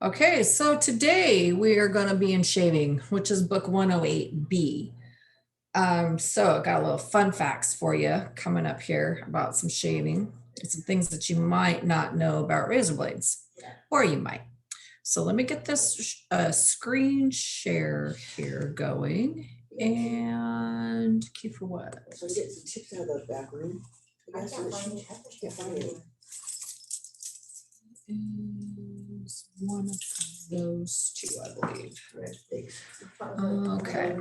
Okay, so today we are going to be in shaving, which is book 108B. So I got a little fun facts for you coming up here about some shaving and some things that you might not know about razor blades, or you might. So let me get this screen share here going. And keep for what? So get some chips out of the back room. Is one of those two, I believe. Okay.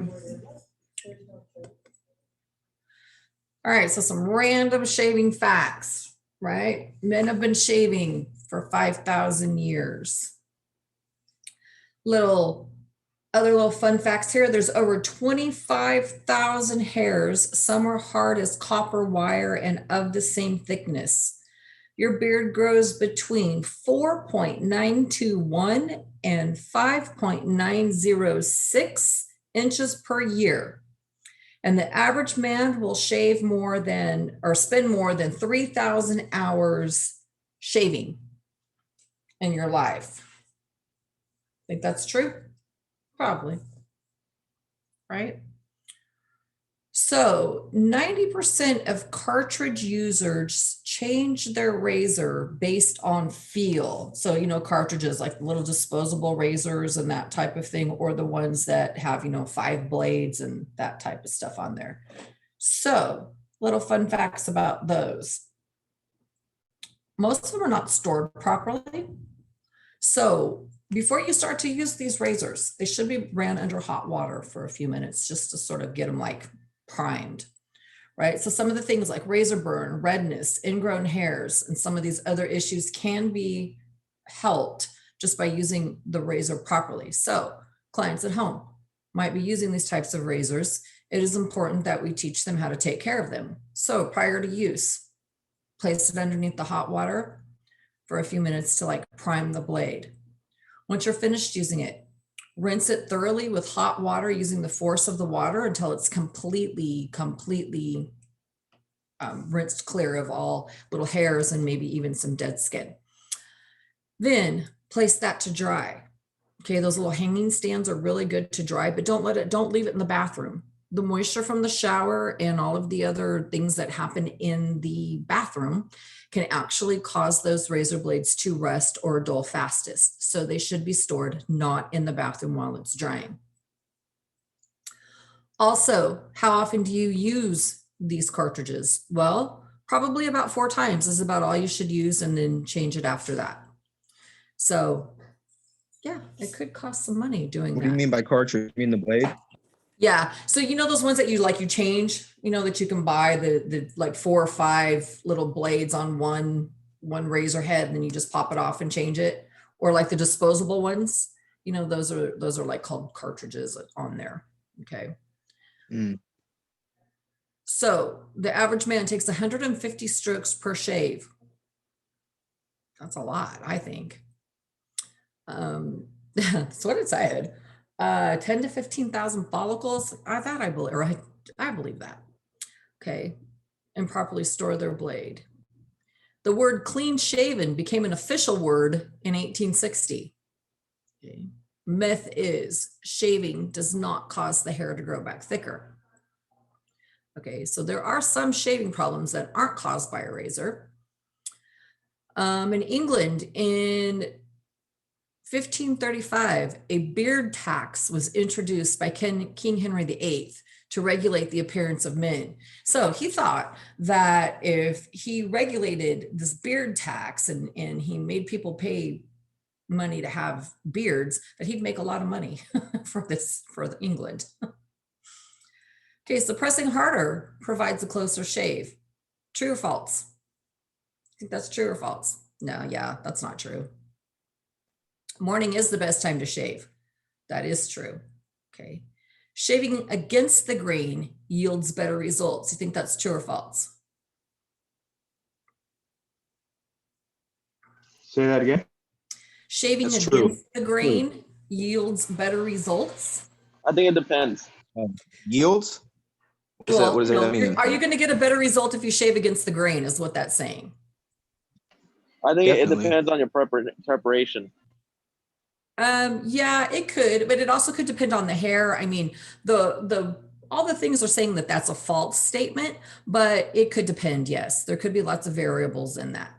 All right, so some random shaving facts, right? Men have been shaving for 5,000 years. Other little fun facts here. There's over 25,000 hairs. Some are hard as copper wire and of the same thickness. Your beard grows between 4.921 and 5.906 inches per year. And the average man will shave more than, or spend more than 3,000 hours shaving in your life. Think that's true? Probably, right? So 90% of cartridge users change their razor based on feel. So, cartridges like little disposable razors and that type of thing, or the ones that have, 5 blades and that type of stuff on there. So little fun facts about those. Most of them are not stored properly. So before you start to use these razors, they should be ran under hot water for a few minutes just to sort of get them like primed, right? So some of the things like razor burn, redness, ingrown hairs, and some of these other issues can be helped just by using the razor properly. So clients at home might be using these types of razors. It is important that we teach them how to take care of them. So prior to use, place it underneath the hot water for a few minutes to like prime the blade. Once you're finished using it, rinse it thoroughly with hot water using the force of the water until it's completely rinsed clear of all little hairs and maybe even some dead skin. Then place that to dry. Okay, those little hanging stands are really good to dry, but don't leave it in the bathroom. The moisture from the shower and all of the other things that happen in the bathroom can actually cause those razor blades to rust or dull fastest. So they should be stored not in the bathroom while it's drying. Also, how often do you use these cartridges? Well, probably about 4 times is about all you should use, and then change it after that. So yeah, it could cost some money doing that. What do you mean by cartridge? You mean the blade? Yeah. So those ones that you change, that you can buy the like 4 or 5 little blades on one razor head, and then you just pop it off and change it. Or like the disposable ones, those are like called cartridges on there. Okay. Mm. So the average man takes 150 strokes per shave. That's a lot, I think. That's what it said. 10 to 15,000 follicles. I believe that. Okay. And properly store their blade. The word clean shaven became an official word in 1860. Okay. Myth is shaving does not cause the hair to grow back thicker. Okay. So there are some shaving problems that aren't caused by a razor. In England, in 1535, a beard tax was introduced by King Henry VIII to regulate the appearance of men. So he thought that if he regulated this beard tax and he made people pay money to have beards, that he'd make a lot of money for England. Okay, so pressing harder provides a closer shave. True or false? I think that's true or false? No, yeah, that's not true. Morning is the best time to shave. That is true. Okay. Shaving against the grain yields better results. You think that's true or false? Say that again. Shaving That's against true. the grain yields better results. I think it depends. Yields? What does that mean? Are you going to get a better result if you shave against the grain, is what that's saying. I think Definitely. it depends on your preparation. Yeah, it could, but it also could depend on the hair. I mean, all the things are saying that that's a false statement, but it could depend. Yes, there could be lots of variables in that.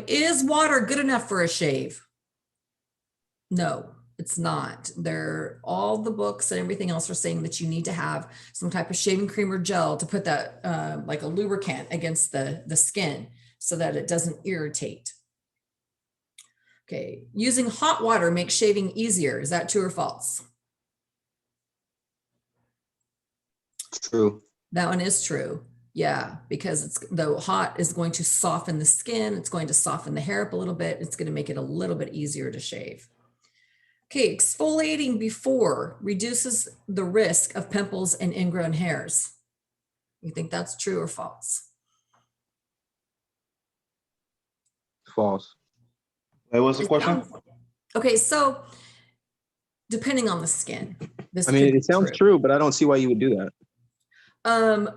Is water good enough for a shave? No, it's not. All the books and everything else are saying that you need to have some type of shaving cream or gel to put that like a lubricant against the skin so that it doesn't irritate. Okay, using hot water makes shaving easier. Is that true or false? True. That one is true. Yeah, because the hot is going to soften the skin. It's going to soften the hair up a little bit. It's going to make it a little bit easier to shave. Okay, exfoliating before reduces the risk of pimples and ingrown hairs. You think that's true or false? False. Wait, what's the It question? Okay, so depending on the skin, this I could mean, be it sounds true, but I don't see why you would do that.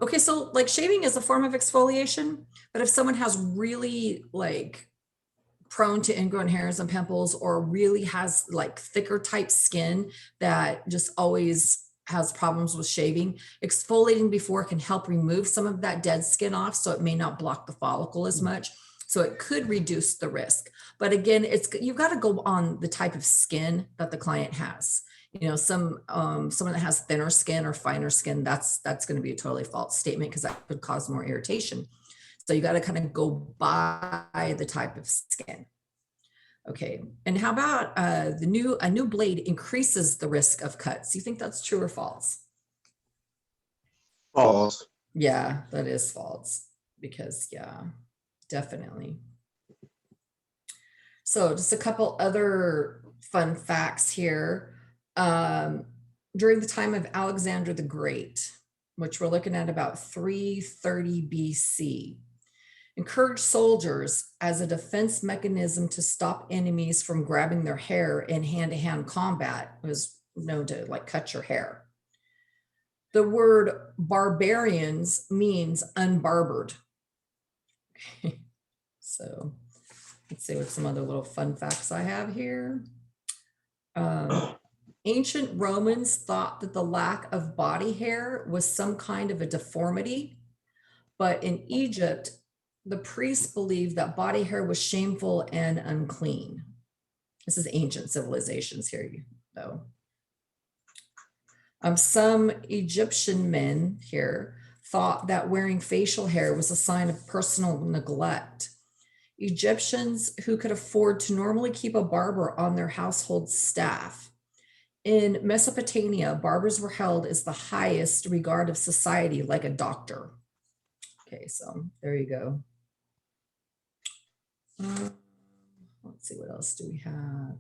Okay, so like shaving is a form of exfoliation, but if someone has really like prone to ingrown hairs and pimples or really has like thicker type skin that just always has problems with shaving, exfoliating before can help remove some of that dead skin off so it may not block the follicle as much. So it could reduce the risk. But again, you've got to go on the type of skin that the client has. You know, someone that has thinner skin or finer skin, that's going to be a totally false statement because that could cause more irritation. So you got to kind of go by the type of skin. Okay, and how about a new blade increases the risk of cuts? You think that's true or false? False. Yeah, that is false because yeah, definitely. So just a couple other fun facts here. During the time of Alexander the Great, which we're looking at about 330 BC, encouraged soldiers as a defense mechanism to stop enemies from grabbing their hair in hand-to-hand combat. It was known to like cut your hair. The word barbarians means unbarbered. Okay. So let's see what some other little fun facts I have here. Ancient Romans thought that the lack of body hair was some kind of a deformity, but in Egypt, the priests believed that body hair was shameful and unclean. This is ancient civilizations here, though. Some Egyptian men here thought that wearing facial hair was a sign of personal neglect. Egyptians who could afford to normally keep a barber on their household staff. In Mesopotamia, barbers were held as the highest regard of society, like a doctor. Okay, so there you go. Let's see, what else do we have?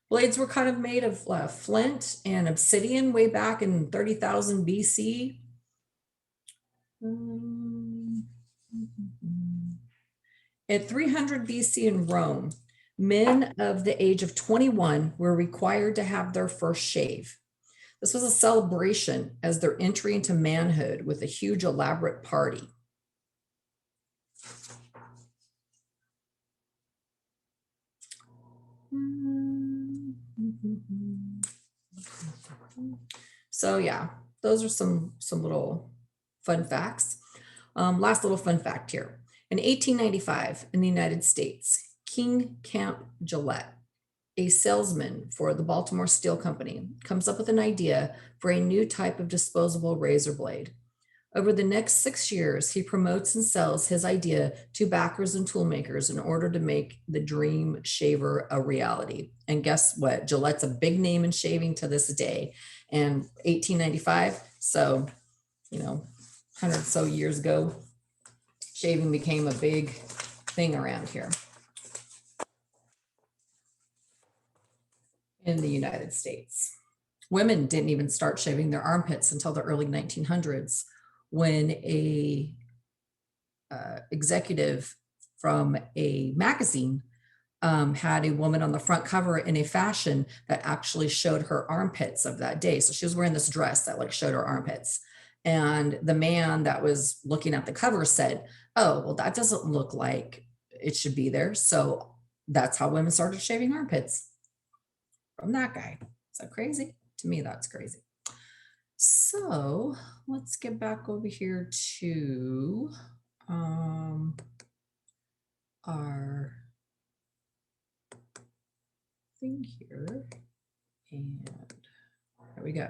Blades were kind of made of flint and obsidian way back in 30,000 BC. At 300 BC in Rome, men of the age of 21 were required to have their first shave. This was a celebration as their entry into manhood with a huge elaborate party. So yeah, those are some little fun facts. Last little fun fact here. In 1895 in the United States, King Camp Gillette, a salesman for the Baltimore Steel Company, comes up with an idea for a new type of disposable razor blade. Over the next 6 years, he promotes and sells his idea to backers and tool makers in order to make the dream shaver a reality. And guess what? Gillette's a big name in shaving to this day. And 1895, so, 100 or so years ago, shaving became a big thing around here in the United States. Women didn't even start shaving their armpits until the early 1900s, when a executive from a magazine had a woman on the front cover in a fashion that actually showed her armpits of that day. So she was wearing this dress that like showed her armpits. And the man that was looking at the cover said, "Oh, well, that doesn't look like it should be there." So that's how women started shaving armpits. from that guy. Is that crazy? To me, that's crazy. So let's get back over here to our thing here. And there we go.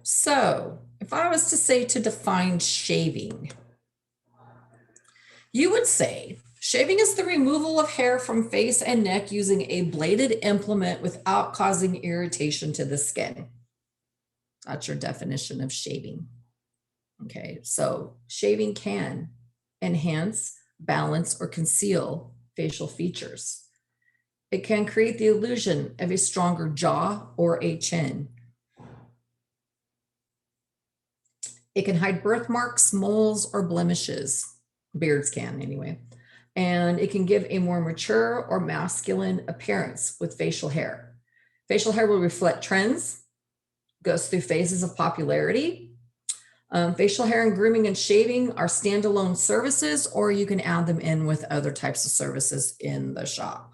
So if I was to say to define shaving, you would say shaving is the removal of hair from face and neck using a bladed implement without causing irritation to the skin. That's your definition of shaving. Okay, so shaving can enhance, balance, or conceal facial features. It can create the illusion of a stronger jaw or a chin. It can hide birthmarks, moles, or blemishes. Beards can anyway. And it can give a more mature or masculine appearance with facial hair. Facial hair will reflect trends, goes through phases of popularity. Facial hair and grooming and shaving are standalone services, or you can add them in with other types of services in the shop.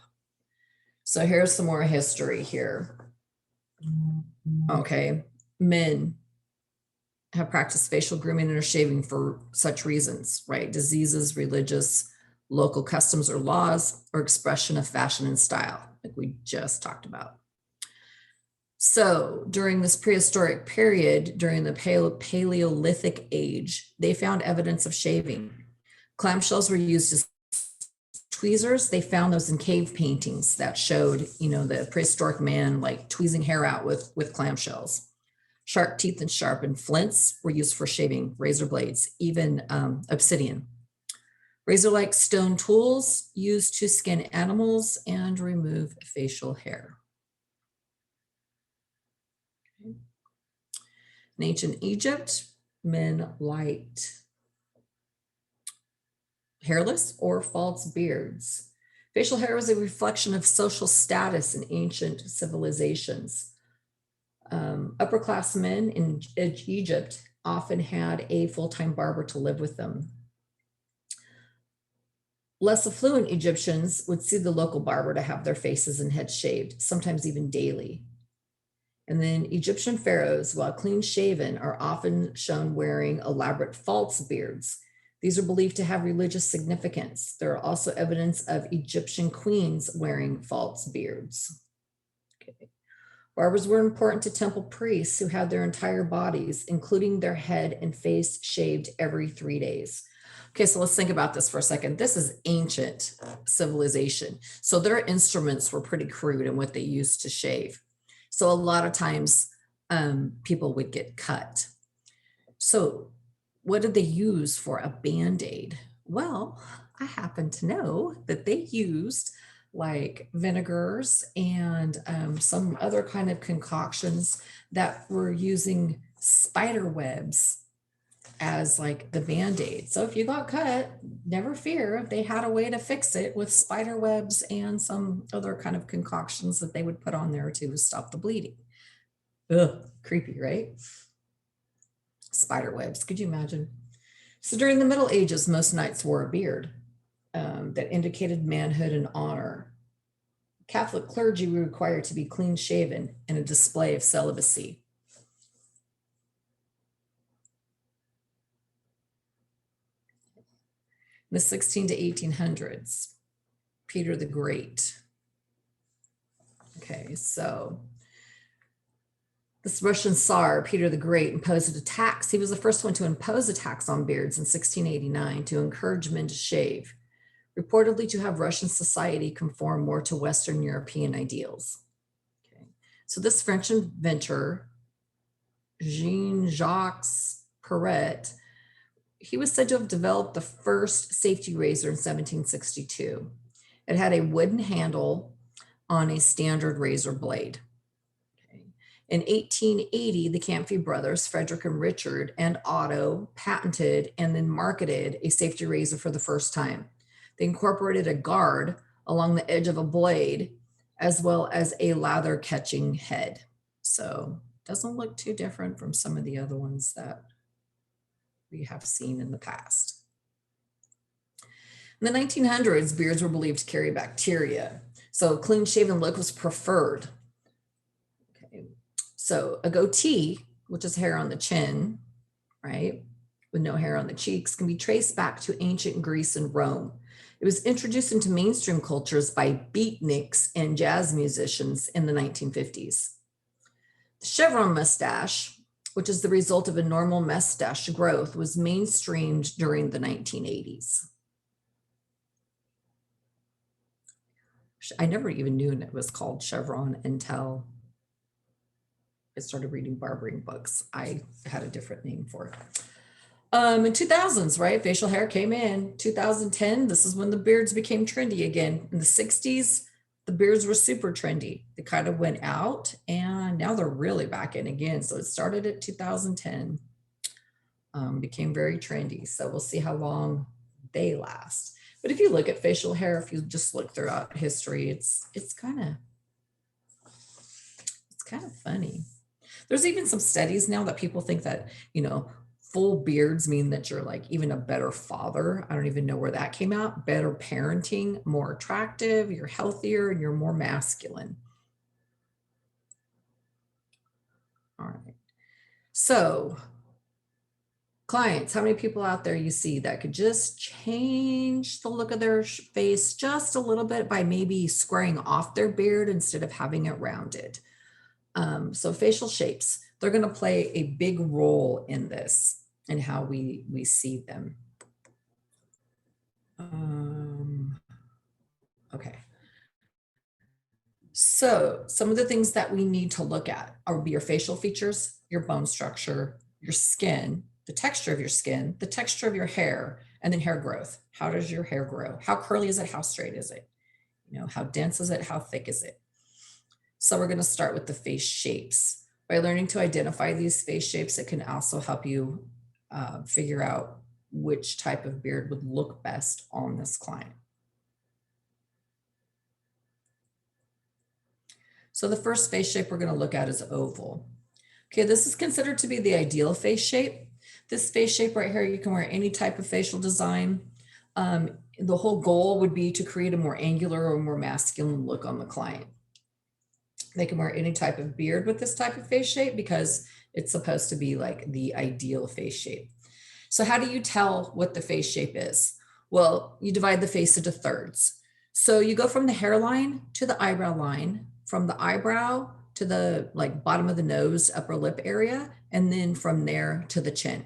So here's some more history here. Okay, men have practiced facial grooming or shaving for such reasons, right? Diseases, religious, local customs or laws, or expression of fashion and style, like we just talked about. So during this prehistoric period, during the Paleolithic age, they found evidence of shaving. Clamshells were used as tweezers. They found those in cave paintings that showed, the prehistoric man like tweezing hair out with clamshells. Sharp teeth and sharpened flints were used for shaving, razor blades, even obsidian. Razor-like stone tools used to skin animals and remove facial hair. In ancient Egypt, men liked hairless or false beards. Facial hair was a reflection of social status in ancient civilizations. Upper class men in Egypt often had a full-time barber to live with them. Less affluent Egyptians would see the local barber to have their faces and heads shaved, sometimes even daily. And then Egyptian pharaohs, while clean shaven, are often shown wearing elaborate false beards. These are believed to have religious significance. There are also evidence of Egyptian queens wearing false beards. Okay. Barbers were important to temple priests who had their entire bodies, including their head and face, shaved every 3 days. Okay, so let's think about this for a second. This is ancient civilization. So their instruments were pretty crude in what they used to shave. So a lot of times people would get cut. So what did they use for a Band-Aid? Well, I happen to know that they used like vinegars and some other kind of concoctions that were using spider webs as like the Band-Aid. So if you got cut, never fear, they had a way to fix it with spider webs and some other kind of concoctions that they would put on there to stop the bleeding. Ugh, creepy, right? Spider webs, could you imagine? So during the Middle Ages, most knights wore a beard that indicated manhood and honor. Catholic clergy were required to be clean shaven and a display of celibacy. In the 16 to 1800s, Peter the Great. Okay, so this Russian Tsar, Peter the Great, imposed a tax. He was the first one to impose a tax on beards in 1689 to encourage men to shave, reportedly to have Russian society conform more to Western European ideals. Okay. So this French inventor, Jean-Jacques Perret, he was said to have developed the first safety razor in 1762. It had a wooden handle on a standard razor blade. Okay. In 1880, the Camphy brothers, Frederick and Richard, and Otto patented and then marketed a safety razor for the first time. They incorporated a guard along the edge of a blade, as well as a lather catching head. So it doesn't look too different from some of the other ones that we have seen in the past. In the 1900s, beards were believed to carry bacteria. So clean shaven look was preferred. So a goatee, which is hair on the chin, right, with no hair on the cheeks, can be traced back to ancient Greece and Rome. It was introduced into mainstream cultures by beatniks and jazz musicians in the 1950s. The chevron mustache, which is the result of a normal mustache growth, was mainstreamed during the 1980s. I never even knew it was called chevron until I started reading barbering books. I had a different name for it. In 2000s, right? Facial hair came in 2010. This is when the beards became trendy again. In the 60s, the beards were super trendy. They kind of went out and now they're really back in again. So it started at 2010, became very trendy. So we'll see how long they last. But if you look at facial hair, if you just look throughout history, it's kind of funny. There's even some studies now that people think that, full beards mean that you're like even a better father. I don't even know where that came out. Better parenting, more attractive, you're healthier, and you're more masculine. All right. So clients, how many people out there you see that could just change the look of their face just a little bit by maybe squaring off their beard instead of having it rounded? So facial shapes, they're going to play a big role in this and how we see them. Okay. So some of the things that we need to look at are your facial features, your bone structure, your skin, the texture of your skin, the texture of your hair, and then hair growth. How does your hair grow? How curly is it? How straight is it? How dense is it? How thick is it? So we're going to start with the face shapes. By learning to identify these face shapes, it can also help you figure out which type of beard would look best on this client. So the first face shape we're going to look at is oval. Okay, this is considered to be the ideal face shape. This face shape right here, you can wear any type of facial design. The whole goal would be to create a more angular or more masculine look on the client. They can wear any type of beard with this type of face shape because it's supposed to be like the ideal face shape. So how do you tell what the face shape is? Well, you divide the face into thirds. So you go from the hairline to the eyebrow line, from the eyebrow to the bottom of the nose, upper lip area, and then from there to the chin.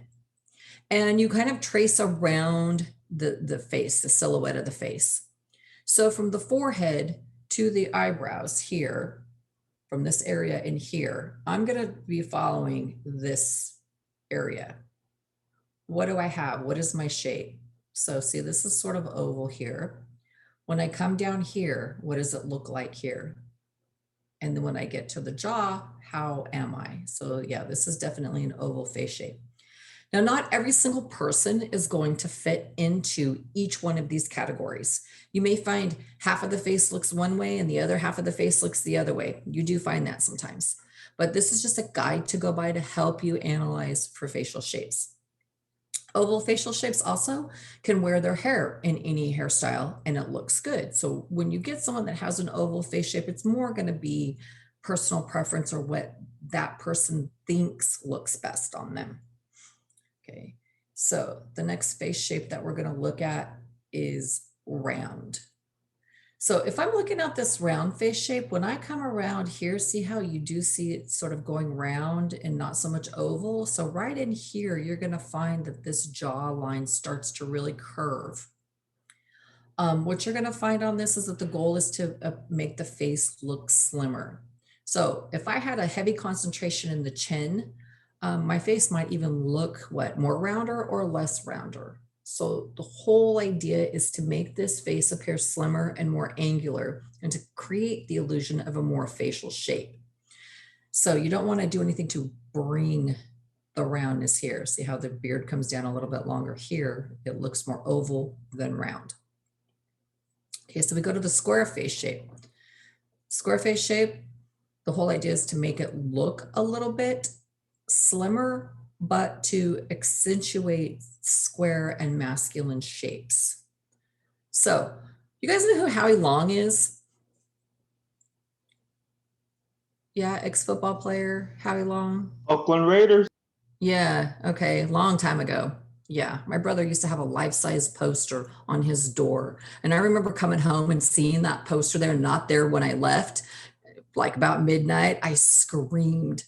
And you kind of trace around the face, the silhouette of the face. So from the forehead to the eyebrows here, from this area in here, I'm going to be following this area. What do I have? What is my shape? So see, this is sort of oval here. When I come down here, what does it look like here? And then when I get to the jaw, how am I? So yeah, this is definitely an oval face shape. Now, not every single person is going to fit into each one of these categories. You may find half of the face looks one way and the other half of the face looks the other way. You do find that sometimes, but this is just a guide to go by to help you analyze for facial shapes. Oval facial shapes also can wear their hair in any hairstyle and it looks good. So when you get someone that has an oval face shape, it's more going to be personal preference or what that person thinks looks best on them. Okay, so the next face shape that we're going to look at is round. So if I'm looking at this round face shape, when I come around here, see how you do see it sort of going round and not so much oval. So right in here, you're going to find that this jawline starts to really curve. What you're going to find on this is that the goal is to make the face look slimmer. So if I had a heavy concentration in the chin, my face might even look more rounder or less rounder. So the whole idea is to make this face appear slimmer and more angular and to create the illusion of a more facial shape. So you don't want to do anything to bring the roundness here. See how the beard comes down a little bit longer here. It looks more oval than round. Okay, so we go to the square face shape. Square face shape, the whole idea is to make it look a little bit slimmer, but to accentuate square and masculine shapes. So you guys know who Howie Long is? Yeah, ex-football player, Howie Long. Oakland Raiders. Yeah, okay, long time ago. Yeah, my brother used to have a life-size poster on his door. And I remember coming home and seeing that poster there, not there when I left, like about midnight. I screamed.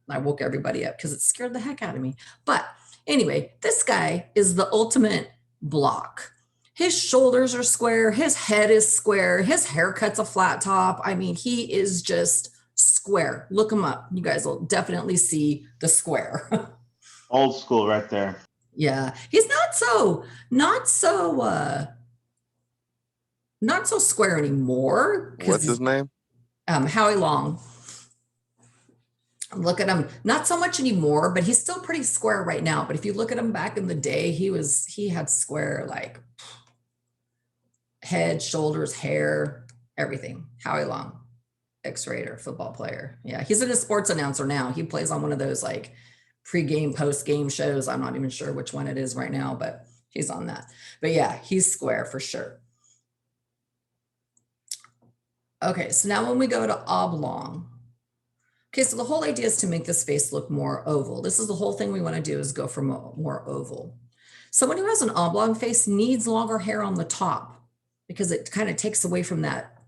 I woke everybody up because it scared the heck out of me. But anyway, this guy is the ultimate block. His shoulders are square, his head is square, his haircut's a flat top. I mean, he is just square. Look him up. You guys will definitely see the square. Old school right there. Yeah, he's not so square anymore. What's his name? Howie Long. Look at him, not so much anymore, but he's still pretty square right now. But if you look at him back in the day, he had square like head, shoulders, hair, everything. Howie Long, ex-Raider football player. Yeah, he's a sports announcer now. He plays on one of those like pre-game, post-game shows. I'm not even sure which one it is right now, but he's on that. But yeah, he's square for sure. Okay, so now when we go to oblong, okay, so the whole idea is to make this face look more oval. This is the whole thing we want to do, is go for more oval. Someone who has an oblong face needs longer hair on the top because it kind of takes away from that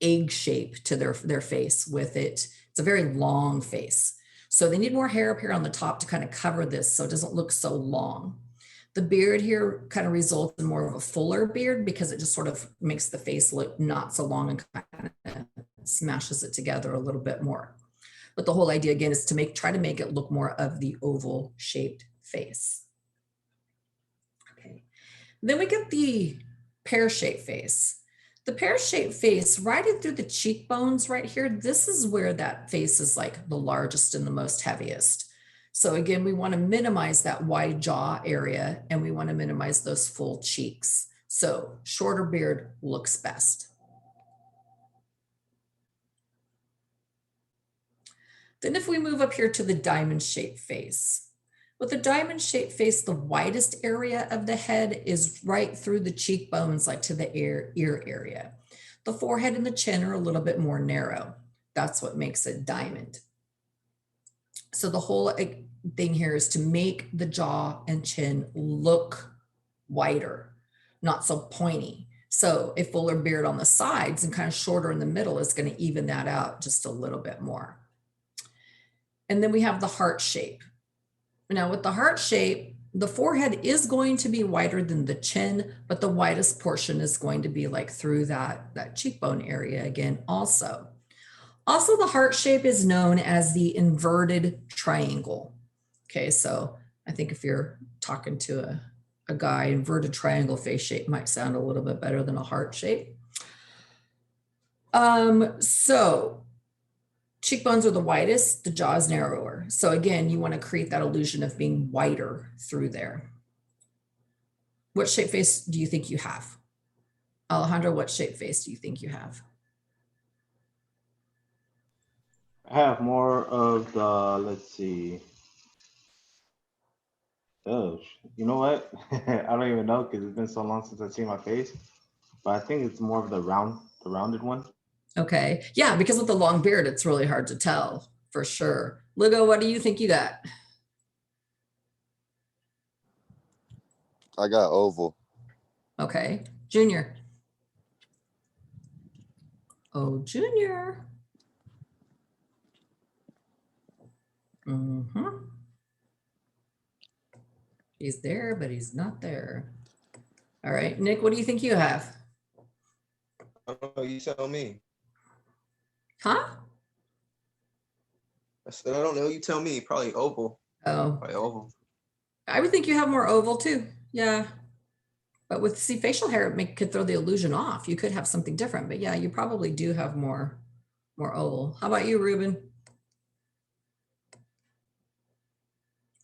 egg shape to their face with it. It's a very long face. So they need more hair up here on the top to kind of cover this so it doesn't look so long. The beard here kind of results in more of a fuller beard because it just sort of makes the face look not so long and kind of smashes it together a little bit more. But the whole idea again is to try to make it look more of the oval shaped face. Okay. Then we get the pear-shaped face. The pear-shaped face, right in through the cheekbones right here, this is where that face is like the largest and the most heaviest. So again, we want to minimize that wide jaw area and we want to minimize those full cheeks. So shorter beard looks best. Then if we move up here to the diamond-shaped face, with the diamond-shaped face, the widest area of the head is right through the cheekbones, like to the ear area. The forehead and the chin are a little bit more narrow. That's what makes it diamond. So the whole thing here is to make the jaw and chin look wider, not so pointy. So a fuller beard on the sides and kind of shorter in the middle is going to even that out just a little bit more. And then we have the heart shape. Now with the heart shape, the forehead is going to be wider than the chin, but the widest portion is going to be like through that cheekbone area again also. Also, the heart shape is known as the inverted triangle. Okay, so I think if you're talking to a guy, inverted triangle face shape might sound a little bit better than a heart shape. So cheekbones are the widest, the jaw is narrower. So again, you want to create that illusion of being wider through there. What shape face do you think you have? Alejandro, what shape face do you think you have? I have more of the, let's see. Oh, you know what? I don't even know because it's been so long since I've seen my face. But I think it's more of the rounded one. Okay. Yeah, because with the long beard, it's really hard to tell for sure. Lugo, what do you think you got? I got oval. Okay. Junior. Oh, Junior. Mm-hmm. He's there, but he's not there. All right. Nick, what do you think you have? I don't know, you tell me. Huh? I said, I don't know, you tell me. Probably oval. Oh, Probably oval. I would think you have more oval too. Yeah. But with facial hair, it could throw the illusion off. You could have something different, but yeah, you probably do have more oval. How about you, Ruben?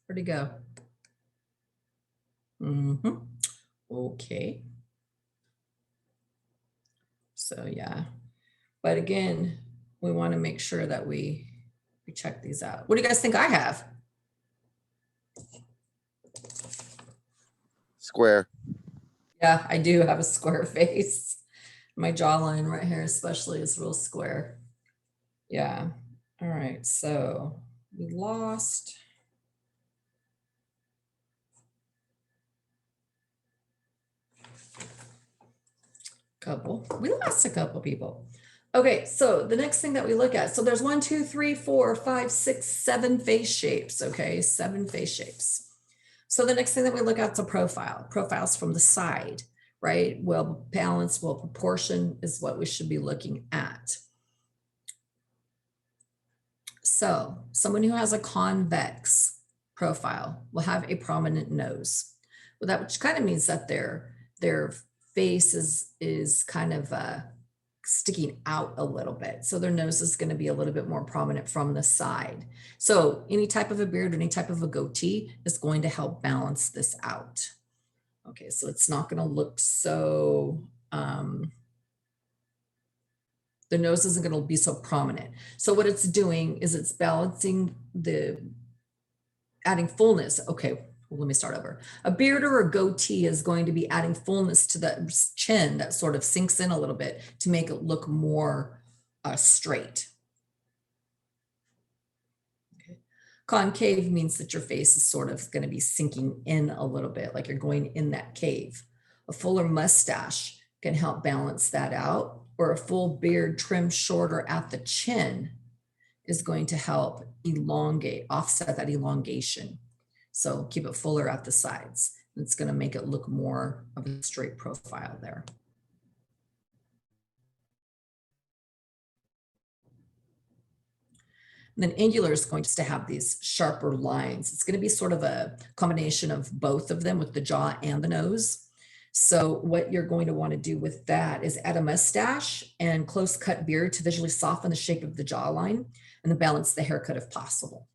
Where'd he go? Mm-hmm. Okay. So yeah, but again, we want to make sure that we check these out. What do you guys think I have? Square. Yeah, I do have a square face. My jawline right here especially is real square. Yeah, All right, so we lost. We lost a couple people. Okay, so the next thing that we look at, so there's 1, 2, 3, 4, 5, 6, 7 face shapes. Okay, 7 face shapes. So the next thing that we look at is a profile. Profiles from the side, right? Well balanced, well proportion is what we should be looking at. So someone who has a convex profile will have a prominent nose. Well, that which kind of means that their face is kind of sticking out a little bit. So their nose is going to be a little bit more prominent from the side. So any type of a beard, any type of a goatee is going to help balance this out. Okay, so it's not going to look so, the nose isn't going to be so prominent. So what it's doing is it's balancing adding fullness. Okay, well, let me start over. A beard or a goatee is going to be adding fullness to the chin that sort of sinks in a little bit to make it look more straight. Okay. Concave means that your face is sort of going to be sinking in a little bit, like you're going in that cave. A fuller mustache can help balance that out, or a full beard trimmed shorter at the chin is going to help offset that elongation. So keep it fuller at the sides. It's going to make it look more of a straight profile there. And then angular is going to have these sharper lines. It's going to be sort of a combination of both of them with the jaw and the nose. So what you're going to want to do with that is add a mustache and close cut beard to visually soften the shape of the jawline and then balance the haircut if possible.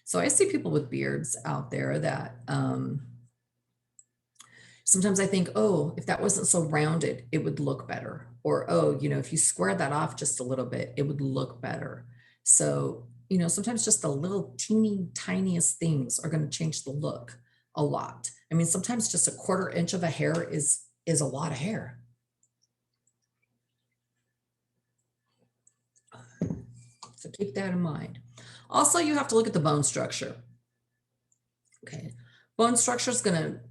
So I see people with beards out there that sometimes I think, oh, if that wasn't so rounded, it would look better. Or, oh, if you square that off just a little bit, it would look better. So, sometimes just the little teeny tiniest things are going to change the look a lot. I mean, sometimes just a 1/4 inch of a hair is a lot of hair. So keep that in mind. Also, you have to look at the bone structure. Okay, bone structure is going to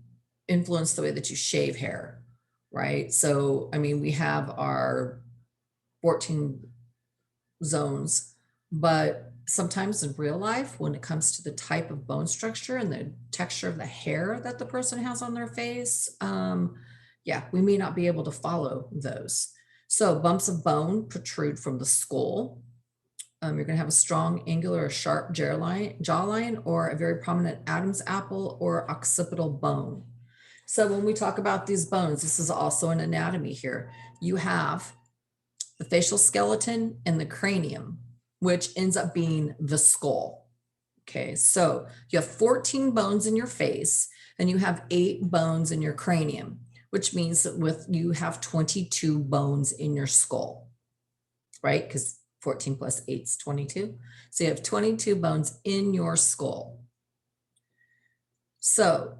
influence the way that you shave hair, right? So, I mean, we have our 14 zones, but sometimes in real life, when it comes to the type of bone structure and the texture of the hair that the person has on their face, yeah, we may not be able to follow those. So bumps of bone protrude from the skull. You're going to have a strong, angular, or sharp jawline, or a very prominent Adam's apple or occipital bone. So when we talk about these bones, this is also an anatomy here. You have the facial skeleton and the cranium, which ends up being the skull. Okay, so you have 14 bones in your face and you have 8 bones in your cranium, which means that you have 22 bones in your skull, right? Because 14 plus 8 is 22. So you have 22 bones in your skull. So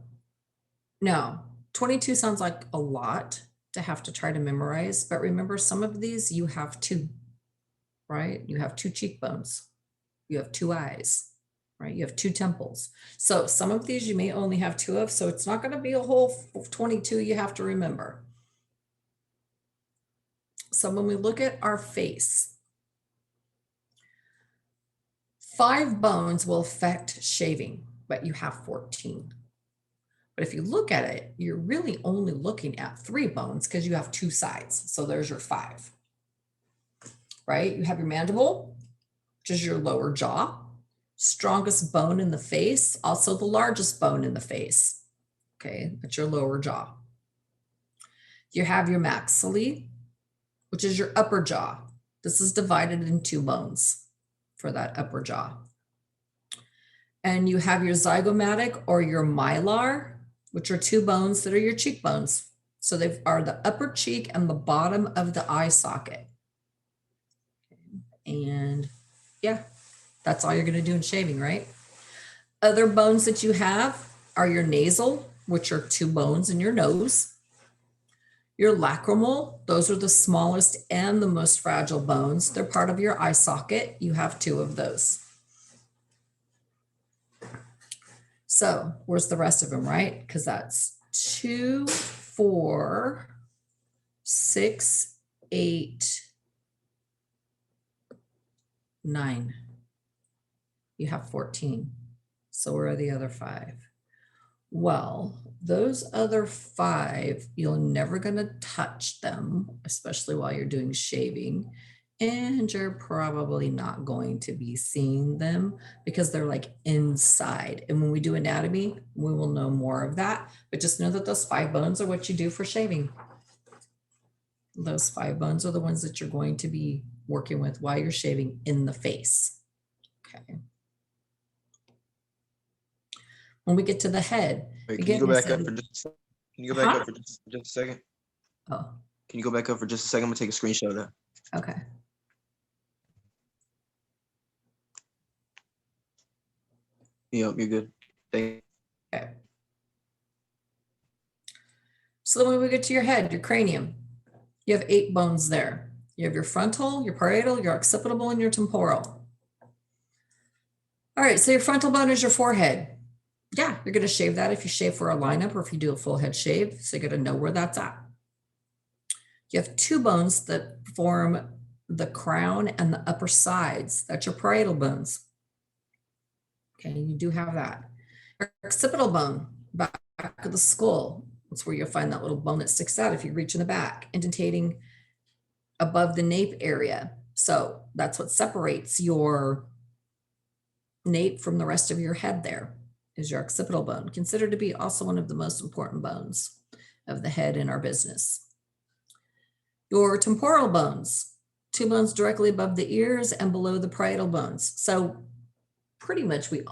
now 22 sounds like a lot to have to try to memorize, but remember, some of these you have 2, right? You have 2 cheekbones, you have 2 eyes, right? You have 2 temples. So some of these you may only have 2 of, so it's not going to be a whole 22 you have to remember. So when we look at our face, 5 bones will affect shaving, but you have 14. But if you look at it, you're really only looking at 3 bones because you have 2 sides. So there's your 5, right? You have your mandible, which is your lower jaw, strongest bone in the face, also the largest bone in the face. Okay, that's your lower jaw. You have your maxillae, which is your upper jaw. This is divided in 2 bones for that upper jaw. And you have your zygomatic or your mylar, which are 2 bones that are your cheekbones. So they are the upper cheek and the bottom of the eye socket. And yeah, that's all you're going to do in shaving, right? Other bones that you have are your nasal, which are 2 bones in your nose, Your lacrimal, those are the smallest and the most fragile bones. They're part of your eye socket. You have 2 of those. So where's the rest of them, right? Because that's 2, 4, 6, 8, 9. You have 14. So where are the other 5? Well, those other 5, you're never going to touch them, especially while you're doing shaving. And you're probably not going to be seeing them because they're like inside. And when we do anatomy, we will know more of that. But just know that those 5 bones are what you do for shaving. Those 5 bones are the ones that you're going to be working with while you're shaving in the face. Okay. When we get to the head, Wait, can again, you go I back said- up for just a second? Can you go back Huh? up for just a second? Oh, Can you go back up for just a second? I'm gonna take a screenshot of that. okay. Yep, you're good. Thank Okay. So then when we get to your head, your cranium, you have 8 bones there. You have your frontal, your parietal, your occipital, and your temporal. All right, so your frontal bone is your forehead. Yeah, you're going to shave that if you shave for a lineup or if you do a full head shave. So you're going to know where that's at. You have 2 bones that form the crown and the upper sides. That's your parietal bones. Okay, you do have that. Your occipital bone, back of the skull. That's where you'll find that little bone that sticks out if you reach in the back, indentating above the nape area. So that's what separates your nape from the rest of your head there, is your occipital bone, considered to be also one of the most important bones of the head in our business. Your temporal bones, 2 bones directly above the ears and below the parietal bones. So pretty much we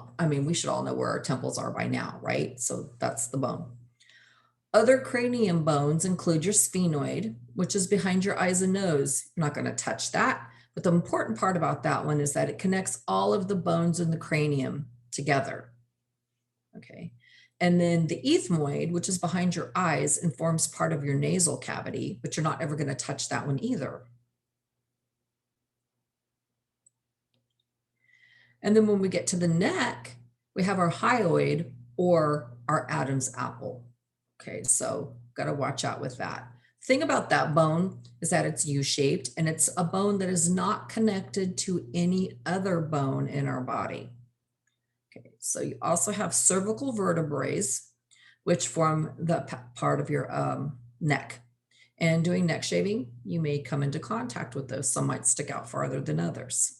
should all know where our temples are by now, right? So that's the bone. Other cranium bones include your sphenoid, which is behind your eyes and nose. You're not going to touch that. But the important part about that one is that it connects all of the bones in the cranium together. Okay. And then the ethmoid, which is behind your eyes and forms part of your nasal cavity, but you're not ever going to touch that one either. And then when we get to the neck, we have our hyoid or our Adam's apple. Okay, so got to watch out with that. Thing about that bone is that it's U-shaped and it's a bone that is not connected to any other bone in our body. Okay, so you also have cervical vertebrae, which form the part of your neck. And doing neck shaving, you may come into contact with those. Some might stick out farther than others.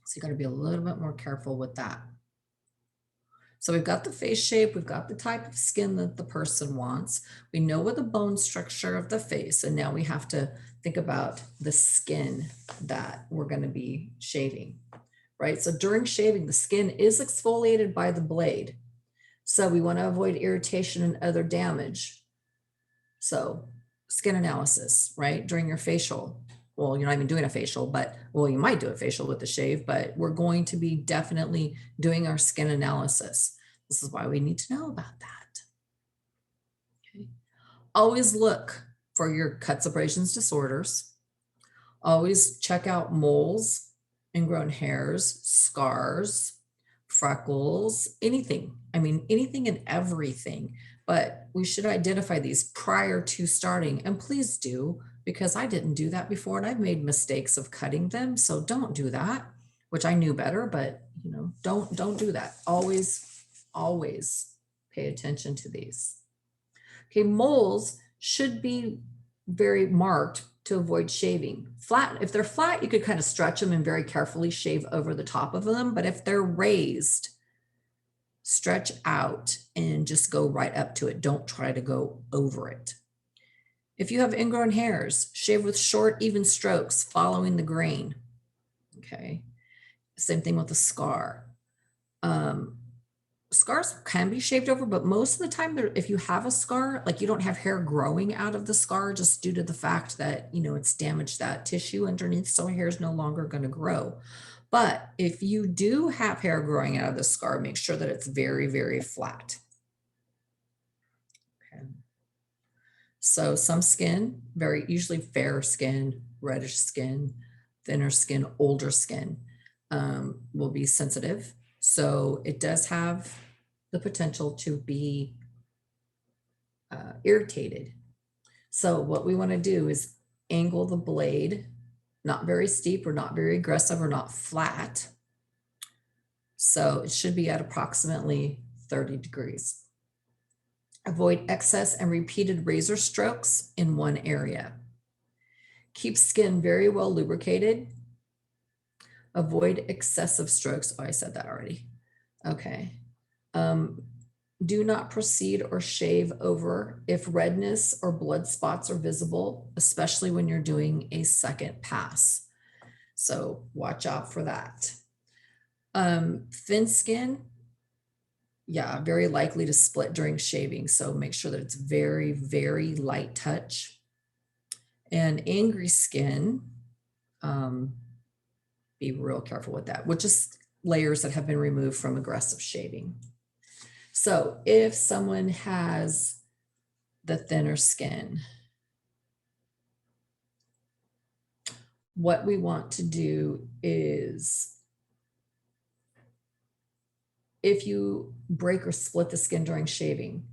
So you got to be a little bit more careful with that. So we've got the face shape, we've got the type of skin that the person wants. We know what the bone structure of the face, and now we have to think about the skin that we're going to be shaving, right? So during shaving, the skin is exfoliated by the blade. So we want to avoid irritation and other damage. So skin analysis, right? During your facial. Well, you're not even doing a facial, but well, you might do a facial with the shave, but we're going to be definitely doing our skin analysis. This is why we need to know about that. Okay. Always look for your cuts, abrasions, disorders. Always check out moles, ingrown hairs, scars, freckles, anything. I mean, anything and everything, but we should identify these prior to starting. And please do, because I didn't do that before and I've made mistakes of cutting them. So don't do that, which I knew better, but you know, don't do that. Always pay attention to these. Okay, moles should be very marked to avoid shaving. Flat, if they're flat, you could kind of stretch them and very carefully shave over the top of them. But if they're raised, stretch out and just go right up to it. Don't try to go over it. If you have ingrown hairs, shave with short, even strokes following the grain. Okay. Same thing with a scar. Scars can be shaved over, but most of the time, if you have a scar, like you don't have hair growing out of the scar just due to the fact that, you know, it's damaged that tissue underneath, so hair is no longer going to grow. But if you do have hair growing out of the scar, make sure that it's very, very flat. Okay. So some skin, usually fair skin, reddish skin, thinner skin, older skin, will be sensitive. So it does have the potential to be irritated. So what we want to do is angle the blade, not very steep or not very aggressive or not flat. So it should be at approximately 30 degrees. Avoid excess and repeated razor strokes in one area. Keep skin very well lubricated. Avoid excessive strokes. Oh, I said that already. Okay. Do not proceed or shave over if redness or blood spots are visible, especially when you're doing a second pass. So watch out for that. Thin skin, yeah, very likely to split during shaving. So make sure that it's very, very light touch. And angry skin, be real careful with that, which is layers that have been removed from aggressive shaving. So if someone has the thinner skin, what we want to do is, if you break or split the skin during shaving,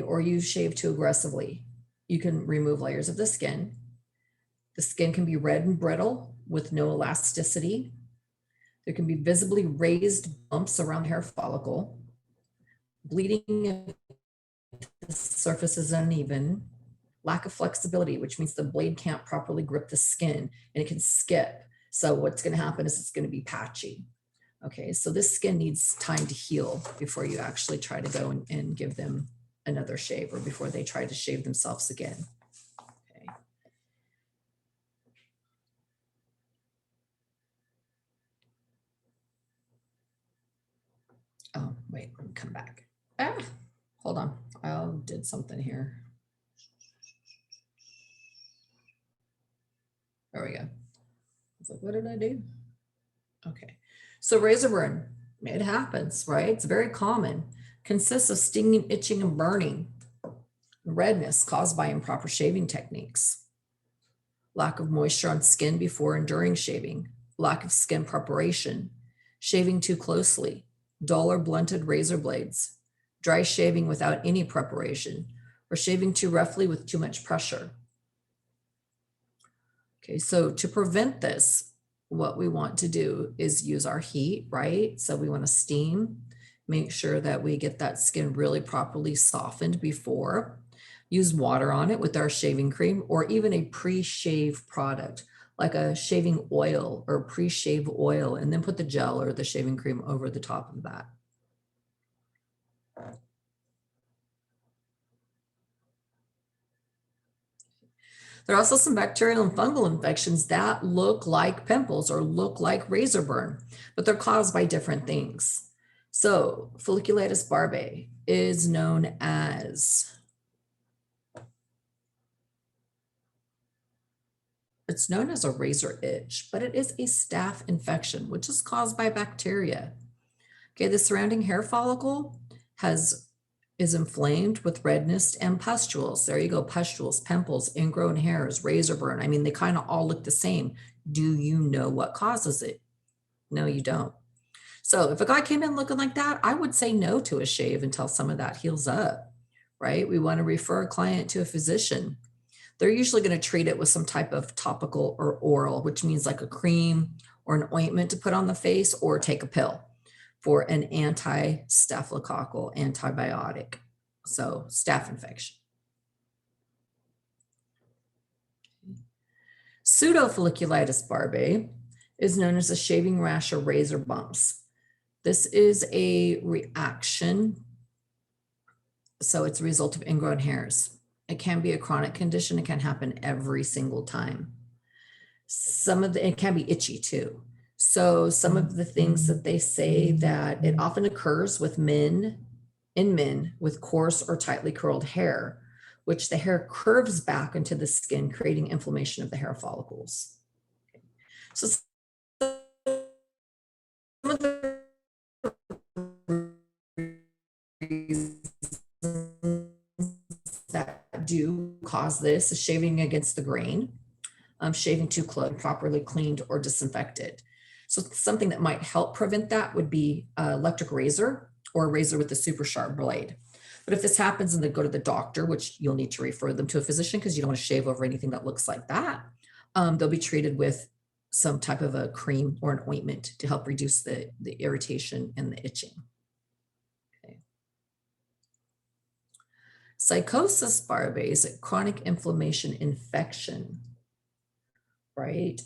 or you shave too aggressively, you can remove layers of the skin. The skin can be red and brittle with no elasticity. There can be visibly raised bumps around the hair follicle, bleeding if the surface is uneven, lack of flexibility, which means the blade can't properly grip the skin and it can skip. So what's going to happen is it's going to be patchy. Okay, so this skin needs time to heal before you actually try to go and give them another shave, or before they try to shave themselves again. Okay. Oh, wait, let me come back. Hold on, I did something here. There we go. I was like, what did I do? Okay, so razor burn, it happens, right? It's very common. Consists of stinging, itching, and burning. Redness caused by improper shaving techniques. Lack of moisture on skin before and during shaving. Lack of skin preparation. Shaving too closely. Dull or blunted razor blades. Dry shaving without any preparation. Or shaving too roughly with too much pressure. Okay, so to prevent this, what we want to do is use our heat, right? So we want to steam, make sure that we get that skin really properly softened before. Use water on it with our shaving cream, or even a pre-shave product, like a shaving oil or pre-shave oil, and then put the gel or the shaving cream over the top of that. There are also some bacterial and fungal infections that look like pimples or look like razor burn, but they're caused by different things. So folliculitis barbae is known as, it's known as a razor itch, but it is a staph infection, which is caused by bacteria. Okay, the surrounding hair follicle is inflamed with redness and pustules. There you go, pustules, pimples, ingrown hairs, razor burn. I mean, they kind of all look the same. Do you know what causes it? No, you don't. So if a guy came in looking like that, I would say no to a shave until some of that heals up, right? We want to refer a client to a physician. They're usually going to treat it with some type of topical or oral, which means like a cream or an ointment to put on the face, or take a pill for an anti-staphylococcal antibiotic. So staph infection. Pseudofolliculitis barbae is known as a shaving rash or razor bumps. This is a reaction. So it's a result of ingrown hairs. It can be a chronic condition. It can happen every single time. It can be itchy too. So some of the things that they say, that it often occurs with men with coarse or tightly curled hair, which the hair curves back into the skin, creating inflammation of the hair follicles. So some of the reasons do cause this is shaving against the grain, shaving too close, properly cleaned or disinfected. So something that might help prevent that would be an electric razor or a razor with a super sharp blade. But if this happens and they go to the doctor, which you'll need to refer them to a physician because you don't want to shave over anything that looks like that, they'll be treated with some type of a cream or an ointment to help reduce the irritation and the itching. Okay. Psychosis barbe is a chronic inflammation infection, right,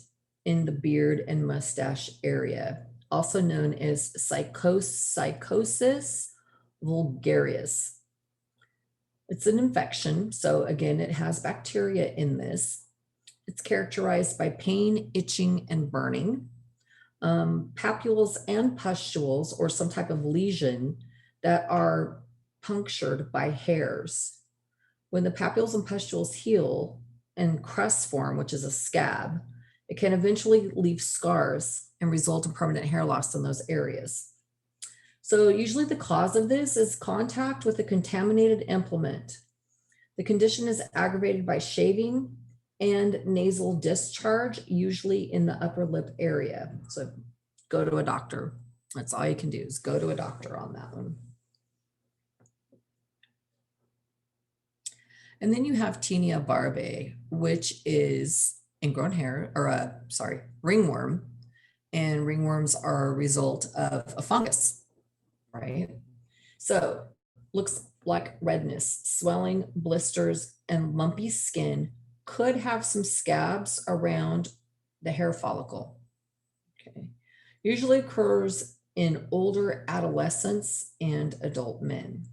in the beard and mustache area, also known as psychosis vulgaris. It's an infection. So again, it has bacteria in this. It's characterized by pain, itching, and burning. Papules and pustules, or some type of lesion that are punctured by hairs. When the papules and pustules heal and crusts form, which is a scab, it can eventually leave scars and result in permanent hair loss in those areas. So usually the cause of this is contact with a contaminated implement. The condition is aggravated by shaving and nasal discharge, usually in the upper lip area. So go to a doctor. That's all you can do is go to a doctor on that one. And then you have Tinea barbe, which is ingrown hair, or ringworm. And ringworms are a result of a fungus, right? So looks like redness, swelling, blisters, and lumpy skin. Could have some scabs around the hair follicle. Okay. Usually occurs in older adolescents and adult men.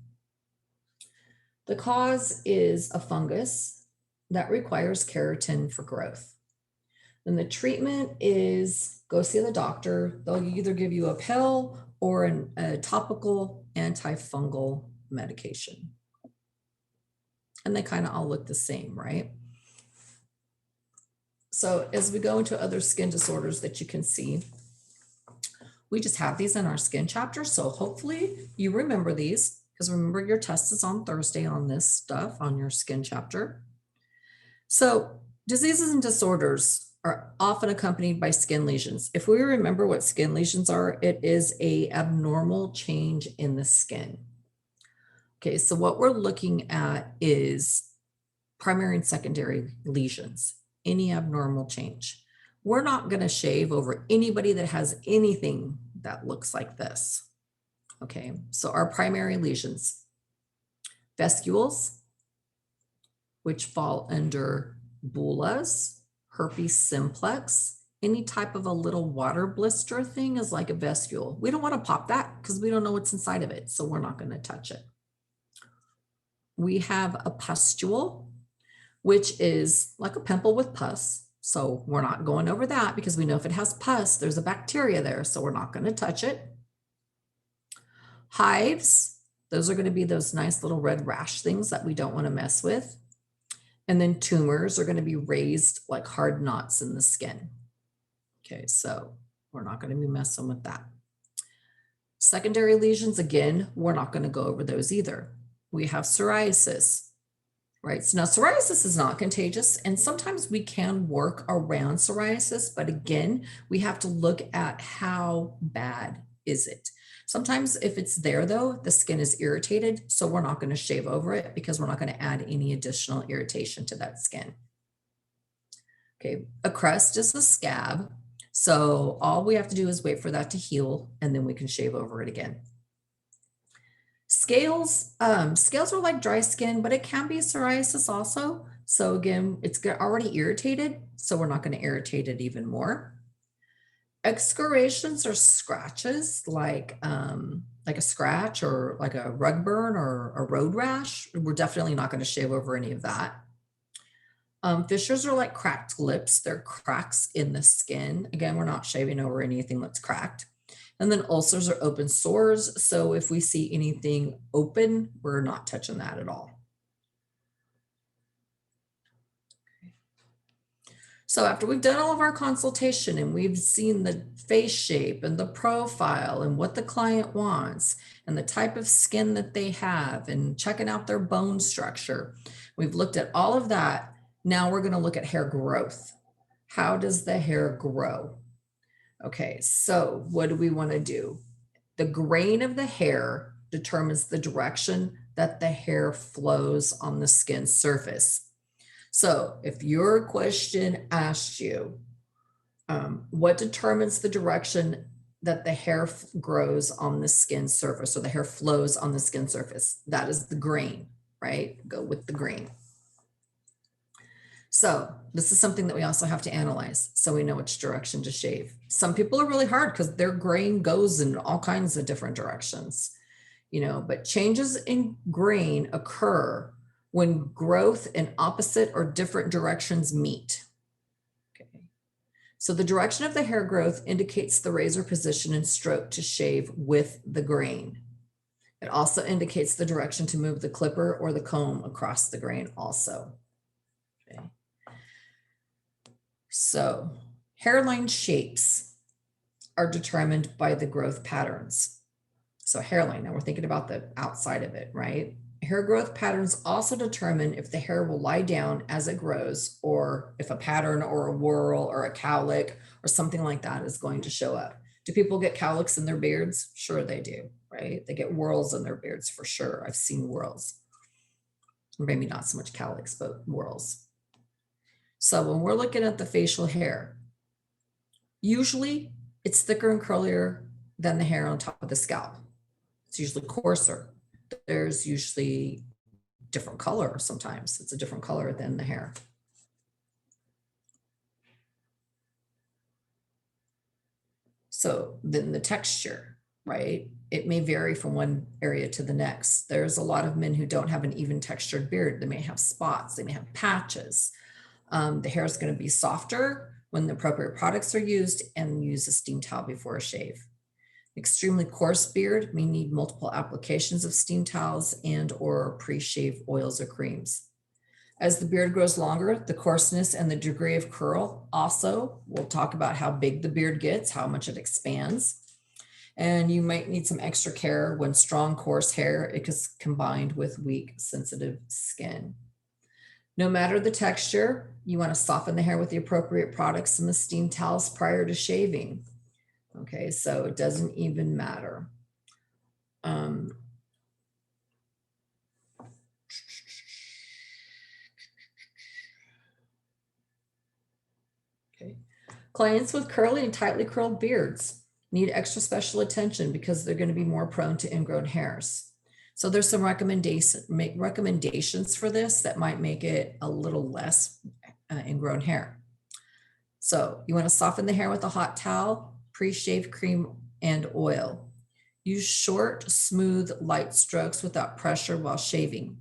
The cause is a fungus that requires keratin for growth. Then the treatment is go see the doctor. They'll either give you a pill or a topical antifungal medication. And they kind of all look the same, right? So as we go into other skin disorders that you can see, we just have these in our skin chapter. So hopefully you remember these, because remember your test is on Thursday on this stuff on your skin chapter. So diseases and disorders are often accompanied by skin lesions. If we remember what skin lesions are, it is a abnormal change in the skin. Okay, so what we're looking at is primary and secondary lesions, any abnormal change. We're not going to shave over anybody that has anything that looks like this. Okay, so our primary lesions, vescules, which fall under bullas, herpes simplex, any type of a little water blister thing is like a vescule. We don't want to pop that because we don't know what's inside of it, so we're not going to touch it. We have a pustule, which is like a pimple with pus. So we're not going over that because we know if it has pus, there's a bacteria there, so we're not going to touch it. Hives, those are going to be those nice little red rash things that we don't want to mess with. And then tumors are going to be raised like hard knots in the skin. Okay, so we're not going to be messing with that. Secondary lesions, again, we're not going to go over those either. We have psoriasis, right? So now psoriasis is not contagious, and sometimes we can work around psoriasis, but again, we have to look at how bad is it. Sometimes if it's there though, the skin is irritated, so we're not going to shave over it because we're not going to add any additional irritation to that skin. Okay, a crust is a scab, so all we have to do is wait for that to heal, and then we can shave over it again. Scales, scales are like dry skin, but it can be psoriasis also. So again, it's already irritated, so we're not going to irritate it even more. Excoriations are scratches, like a scratch or like a rug burn or a road rash. We're definitely not going to shave over any of that. Fissures are like cracked lips. They're cracks in the skin. Again, we're not shaving over anything that's cracked. And then ulcers are open sores. So if we see anything open, we're not touching that at all. So after we've done all of our consultation and we've seen the face shape and the profile and what the client wants, and the type of skin that they have and checking out their bone structure. We've looked at all of that. Now we're going to look at hair growth. How does the hair grow? Okay, so what do we want to do? The grain of the hair determines the direction that the hair flows on the skin surface. So if your question asked you, what determines the direction that the hair grows on the skin surface, or the hair flows on the skin surface? That is the grain, right? Go with the grain. So this is something that we also have to analyze so we know which direction to shave. Some people are really hard because their grain goes in all kinds of different directions, you know, but changes in grain occur when growth in opposite or different directions meet. Okay. So the direction of the hair growth indicates the razor position and stroke to shave with the grain. It also indicates the direction to move the clipper or the comb across the grain also. Okay. So hairline shapes are determined by the growth patterns. So hairline, now we're thinking about the outside of it, right? Hair growth patterns also determine if the hair will lie down as it grows, or if a pattern or a whorl or a cowlick or something like that is going to show up. Do people get cowlicks in their beards? Sure they do, right? They get whorls in their beards for sure. I've seen whorls. Or maybe not so much cowlicks, but whorls. So when we're looking at the facial hair, usually it's thicker and curlier than the hair on top of the scalp. It's usually coarser. There's usually different color sometimes. It's a different color than the hair. So then the texture, right? It may vary from one area to the next. There's a lot of men who don't have an even textured beard. They may have spots, they may have patches. The hair is going to be softer when the appropriate products are used, and use a steam towel before a shave. Extremely coarse beard may need multiple applications of steam towels and or pre-shave oils or creams. As the beard grows longer, the coarseness and the degree of curl also, we'll talk about how big the beard gets, how much it expands. And you might need some extra care when strong, coarse hair is combined with weak, sensitive skin. No matter the texture, you want to soften the hair with the appropriate products and the steam towels prior to shaving. Okay, so it doesn't even matter. Okay, clients with curly and tightly curled beards need extra special attention because they're going to be more prone to ingrown hairs. So there's some recommendations for this that might make it a little less ingrown hair. So you want to soften the hair with a hot towel, pre-shave cream and oil. Use short, smooth, light strokes without pressure while shaving.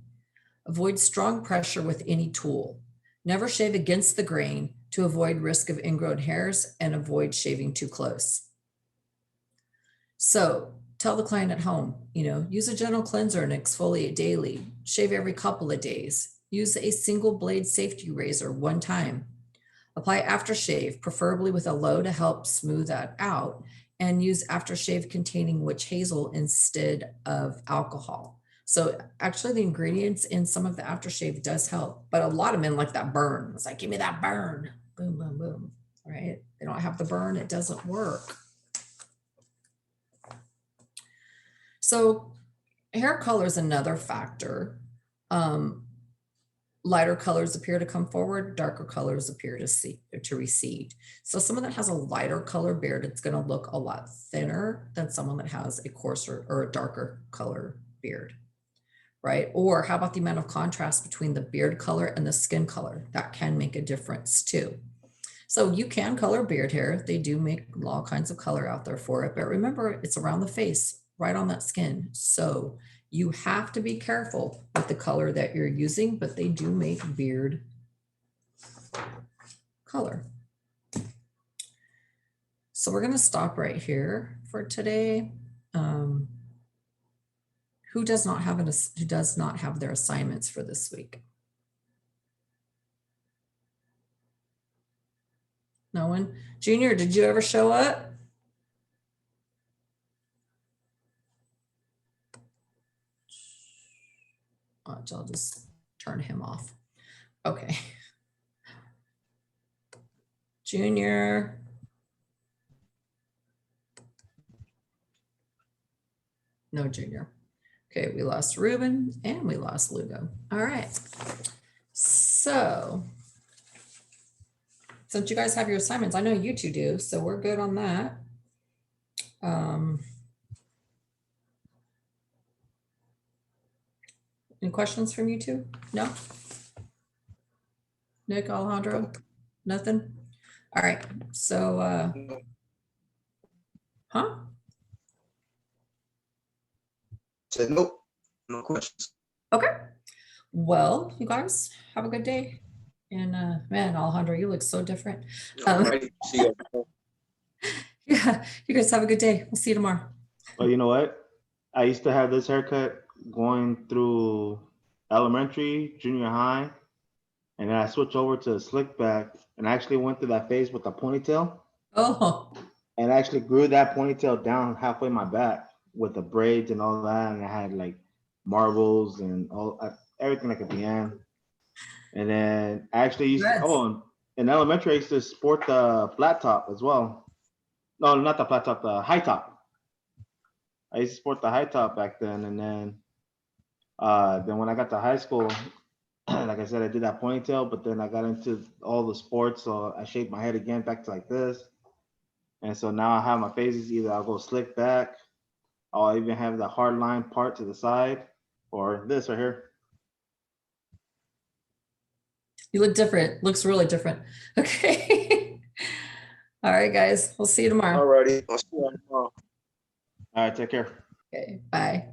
Avoid strong pressure with any tool. Never shave against the grain to avoid risk of ingrown hairs, and avoid shaving too close. So tell the client at home, use a gentle cleanser and exfoliate daily. Shave every couple of days. Use a single blade safety razor one time. Apply aftershave, preferably with a low to help smooth that out, and use aftershave containing witch hazel instead of alcohol. So actually the ingredients in some of the aftershave does help, but a lot of men like that burn. It's like, give me that burn. Boom, boom, boom, right? They don't have the burn, it doesn't work. So hair color is another factor. Lighter colors appear to come forward, darker colors appear to recede. So someone that has a lighter color beard, it's going to look a lot thinner than someone that has a coarser or a darker color beard, right? Or how about the amount of contrast between the beard color and the skin color? That can make a difference too. So you can color beard hair. They do make all kinds of color out there for it, but remember, it's around the face, right on that skin. So you have to be careful with the color that you're using, but they do make beard color. So we're going to stop right here for today. Who does not have their assignments for this week? No one? Junior, did you ever show up? Watch, I'll just turn him off. Okay. Junior. No junior. Okay, we lost Ruben and we lost Lugo. All right. So since you guys have your assignments, I know you two do, so we're good on that. Any questions from you two? No? Nick, Alejandro? Nothing? All right, so, huh? Said nope. No questions. Okay. Well, you guys have a good day. And man, Alejandro, you look so different. Alrighty. See you. Yeah, you guys have a good day. We'll see you tomorrow. But you know what? I used to have this haircut going through elementary, junior high, and then I switched over to a slick back and I actually went through that phase with a ponytail Oh, and I actually grew that ponytail down halfway my back with the braids and all that. And I had like marbles and all everything like at the end. And then I actually used Yes. in elementary, I used to sport the flat top as well. No, not the flat top, the high top. I used to sport the high top back then. And then when I got to high school, like I said, I did that ponytail, but then I got into all the sports. So I shaped my head again back to like this. And so now I have my phases. Either I'll go slick back, I'll even have the hard line part to the side, or this right here. you look different. Looks really different. Okay. All right, guys. We'll see you tomorrow. Alrighty. I'll see you tomorrow. All right, take care. Okay, bye.